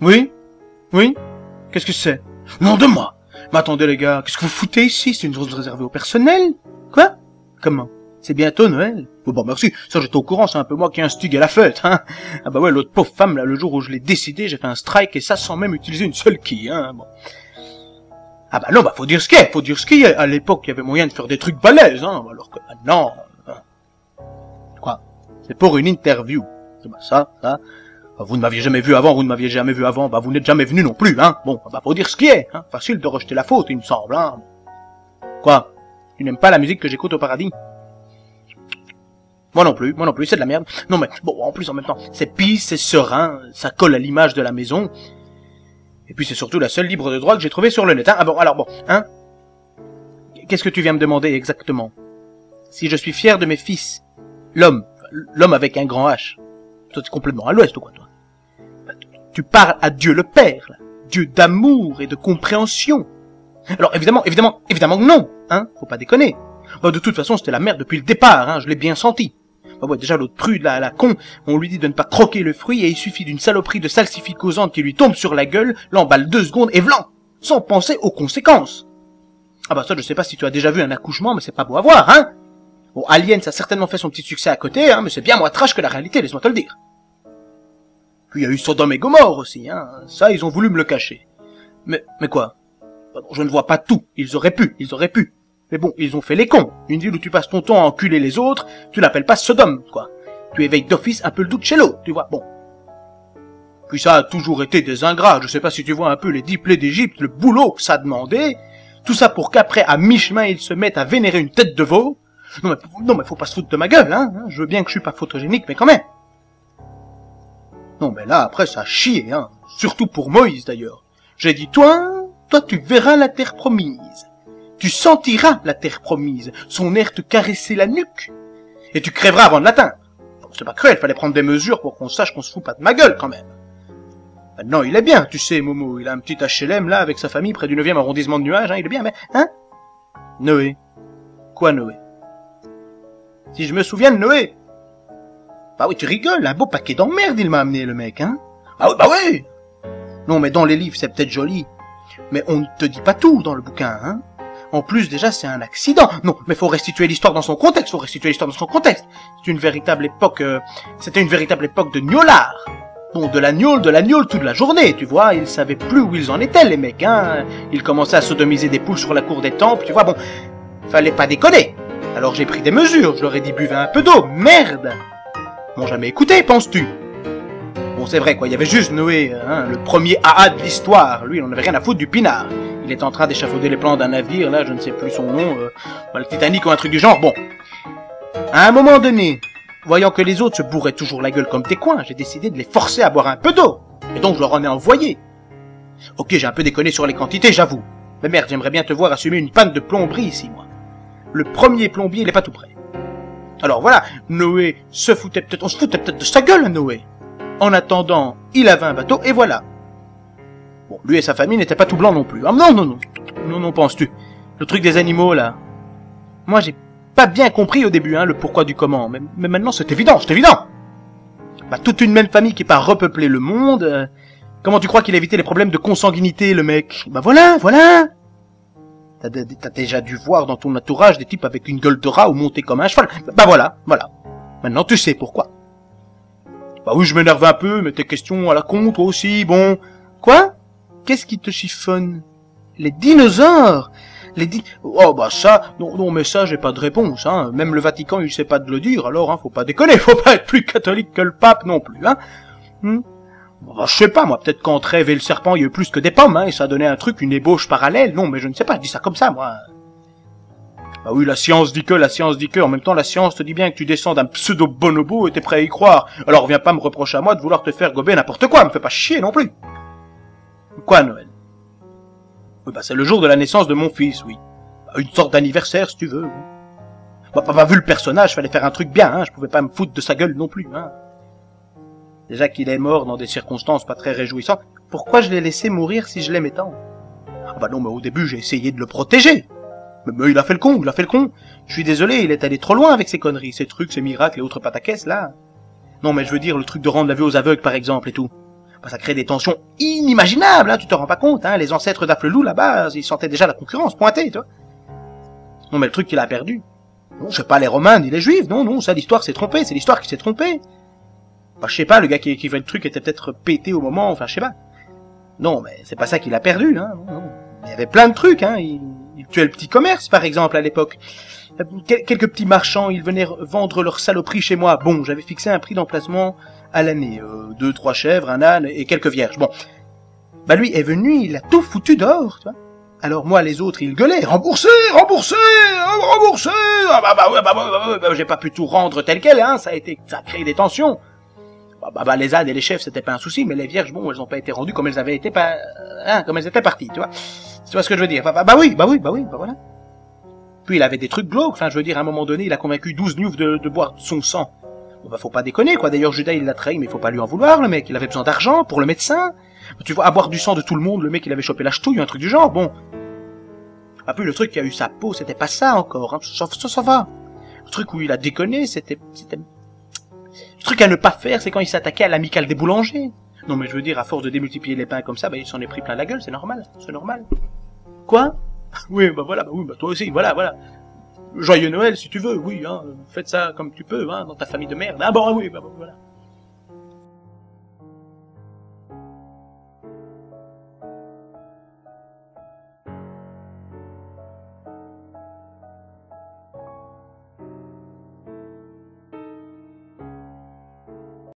Oui? Oui? Qu'est-ce que c'est? Non de moi! Mais attendez les gars, qu'est-ce que vous foutez ici? C'est une chose réservée au personnel? Quoi? Comment? C'est bientôt Noël. Oh bah merci, ça j'étais au courant, c'est un peu moi qui instigue à la fête, hein. Ah bah ouais, l'autre pauvre femme, là, le jour où je l'ai décidé, j'ai fait un strike et ça sans même utiliser une seule quille, hein. Bon. Ah bah non, bah faut dire ce qu'il y a, faut dire ce qu'il y a. À l'époque, il y avait moyen de faire des trucs balèzes, hein, alors que maintenant... Quoi? C'est pour une interview. Bah ça, vous ne m'aviez jamais vu avant, bah vous n'êtes jamais venu non plus, hein. Bon, bah faut dire ce qui est, hein. Facile de rejeter la faute, il me semble, hein. Quoi? Tu n'aimes pas la musique que j'écoute au paradis? Moi non plus, c'est de la merde. Non mais, bon, en plus, en même temps, c'est pisse, c'est serein, ça colle à l'image de la maison. Et puis c'est surtout la seule libre de droit que j'ai trouvée sur le net, hein. Ah bon, alors bon, hein? Qu'est-ce que tu viens me demander exactement? Si je suis fier de mes fils, l'homme avec un grand H. Toi, t'es complètement à l'ouest ou quoi, toi? Tu parles à Dieu le Père, là. Dieu d'amour et de compréhension. Alors évidemment que non, hein? Faut pas déconner. Bah, de toute façon, c'était la merde depuis le départ, hein, je l'ai bien senti. Bah ouais, déjà l'autre prude, là, la con, on lui dit de ne pas croquer le fruit et il suffit d'une saloperie de salsificosante qui lui tombe sur la gueule, l'emballe 2 secondes et vlan, sans penser aux conséquences. Ah bah ça, je sais pas si tu as déjà vu un accouchement, mais c'est pas beau à voir, hein. Bon, Alien, ça a certainement fait son petit succès à côté, hein, mais c'est bien moins trash que la réalité, laisse-moi te le dire. Puis il y a eu Sodome et Gomorre aussi, hein, ça, ils ont voulu me le cacher. Mais quoi? Pardon, je ne vois pas tout, ils auraient pu. Mais bon, ils ont fait les cons. Une ville où tu passes ton temps à enculer les autres, tu l'appelles pas Sodome, quoi. Tu éveilles d'office un peu le doute chez l'autre, tu vois, bon. Puis ça a toujours été des ingrats, je sais pas si tu vois un peu les 10 plaies d'Égypte, le boulot que ça a demandé. Tout ça pour qu'après, à mi-chemin, ils se mettent à vénérer une tête de veau. Non mais faut pas se foutre de ma gueule, hein. Je veux bien que je suis pas photogénique, mais quand même. Non mais là, après, ça a chié, hein. Surtout pour Moïse, d'ailleurs. J'ai dit, toi, tu verras la terre promise. Tu sentiras la terre promise, son air te caresser la nuque. Et tu crèveras avant de l'atteindre. C'est pas cruel, fallait prendre des mesures pour qu'on sache qu'on se fout pas de ma gueule, quand même. Maintenant, il est bien, tu sais, Momo, il a un petit HLM, là, avec sa famille, près du 9e arrondissement de Nuages, hein, il est bien, mais, hein? Noé. Quoi, Noé? Si je me souviens de Noé. Bah oui, tu rigoles, un beau paquet d'emmerdes, il m'a amené, le mec, hein? Ah oui, bah oui! Non, mais dans les livres, c'est peut-être joli. Mais on ne te dit pas tout dans le bouquin, hein? En plus, déjà, c'est un accident. Non, mais faut restituer l'histoire dans son contexte, C'est une véritable époque, c'était une véritable époque de gnolard. Bon, de la gnôle toute la journée, tu vois, ils savaient plus où ils en étaient, les mecs, hein. Ils commençaient à sodomiser des poules sur la cour des temples, tu vois, bon, fallait pas déconner. Alors j'ai pris des mesures, je leur ai dit buvez un peu d'eau, merde. M'ont jamais écouté, penses-tu? Bon, c'est vrai, quoi, il y avait juste Noé, hein, le premier AA de l'histoire, lui, il en avait rien à foutre du pinard. Il est en train d'échafauder les plans d'un navire, là, je ne sais plus son nom, le Titanic ou un truc du genre, bon. À un moment donné, voyant que les autres se bourraient toujours la gueule comme des coins, j'ai décidé de les forcer à boire un peu d'eau. Et donc je leur en ai envoyé. Ok, j'ai un peu déconné sur les quantités, j'avoue. Mais merde, j'aimerais bien te voir assumer une panne de plomberie ici, moi. Le premier plombier, il est pas tout prêt. Alors voilà, Noé on se foutait peut-être de sa gueule, Noé. En attendant, il avait un bateau, et voilà. Bon, lui et sa famille n'étaient pas tout blancs non plus. Ah non, penses-tu. Le truc des animaux, là. Moi, j'ai pas bien compris au début, hein, le pourquoi du comment. Mais maintenant, c'est évident. Bah, toute une même famille qui part repeupler le monde. Comment tu crois qu'il a évité les problèmes de consanguinité, le mec? Bah voilà. T'as déjà dû voir dans ton entourage des types avec une gueule de rat ou montés comme un cheval. Bah voilà. Maintenant, tu sais pourquoi. Bah oui, je m'énerve un peu, mais tes questions à la con, toi aussi, bon. Quoi? Qu'est-ce qui te chiffonne? Les dinosaures? Oh bah ça, non mais ça j'ai pas de réponse, hein. Même le Vatican il sait pas de le dire, alors hein, faut pas déconner, faut pas être plus catholique que le pape non plus, hein. Bah, je sais pas, moi, peut-être qu'entre Ève et le serpent il y a eu plus que des pommes, hein, et ça donnait un truc, une ébauche parallèle, non mais je ne sais pas, je dis ça comme ça, moi. Bah oui, la science dit que, en même temps la science te dit bien que tu descends d'un pseudo-bonobo et t'es prêt à y croire, alors viens pas me reprocher à moi de vouloir te faire gober n'importe quoi, me fais pas chier non plus. Quoi, Noël? Oui, bah c'est le jour de la naissance de mon fils, oui. Une sorte d'anniversaire, si tu veux. Bah, vu le personnage, fallait faire un truc bien, hein, je pouvais pas me foutre de sa gueule non plus, hein. Déjà qu'il est mort dans des circonstances pas très réjouissantes, pourquoi je l'ai laissé mourir si je l'aimais tant? Ah bah non, mais au début, j'ai essayé de le protéger. Mais il a fait le con. Je suis désolé, il est allé trop loin avec ses conneries, ces trucs, ces miracles et autres pataquès, là. Non, mais je veux dire, le truc de rendre la vue aux aveugles, par exemple, et tout. Bah, ça crée des tensions inimaginables, hein, tu te rends pas compte, hein. Les ancêtres d'Afflelou, là-bas, ils sentaient déjà la concurrence pointée, tu vois. Non, mais le truc qu'il a perdu. Non, c'est pas les Romains ni les Juifs, non, ça, l'histoire s'est trompée, c'est l'histoire qui s'est trompée. Bah, je sais pas, le gars qui fait le truc était peut-être pété au moment, enfin, je sais pas. Non, mais c'est pas ça qu'il a perdu, hein, non. Il y avait plein de trucs, hein, il tuait le petit commerce, par exemple, à l'époque. Quelques petits marchands, ils venaient vendre leurs saloperies chez moi. Bon, j'avais fixé un prix d'emplacement à l'année. 2, 3 chèvres, un âne et quelques vierges. Bon. Bah lui est venu, il a tout foutu dehors, tu vois. Alors moi, les autres, ils gueulaient. Remboursez, remboursez, remboursez. J'ai pas pu tout rendre tel quel, hein. Ça a créé des tensions. Les ânes et les chèvres, c'était pas un souci, mais les vierges, bon, elles ont pas été rendues comme elles avaient été, comme elles étaient parties, tu vois. Tu vois ce que je veux dire? Bah oui, voilà. Puis il avait des trucs glauques, enfin, je veux dire, à un moment donné, il a convaincu 12 gnoufs de boire son sang. Bon, bah, faut pas déconner, quoi. D'ailleurs, Judas, il l'a trahi, mais faut pas lui en vouloir, le mec. Il avait besoin d'argent pour le médecin. Tu vois, à boire du sang de tout le monde, le mec, il avait chopé la ch'touille, un truc du genre, bon. Ah, puis le truc qui a eu sa peau, c'était pas ça encore, hein. Ça va. Le truc où il a déconné, c'était... Le truc à ne pas faire, c'est quand il s'attaquait à l'amicale des boulangers. Non, mais je veux dire, à force de démultiplier les pains comme ça, bah, il s'en est pris plein la gueule, c'est normal. Quoi? Oui, bah toi aussi, voilà. Joyeux Noël, si tu veux, oui, hein, faites ça comme tu peux, hein, dans ta famille de merde. Ah bon, oui, voilà.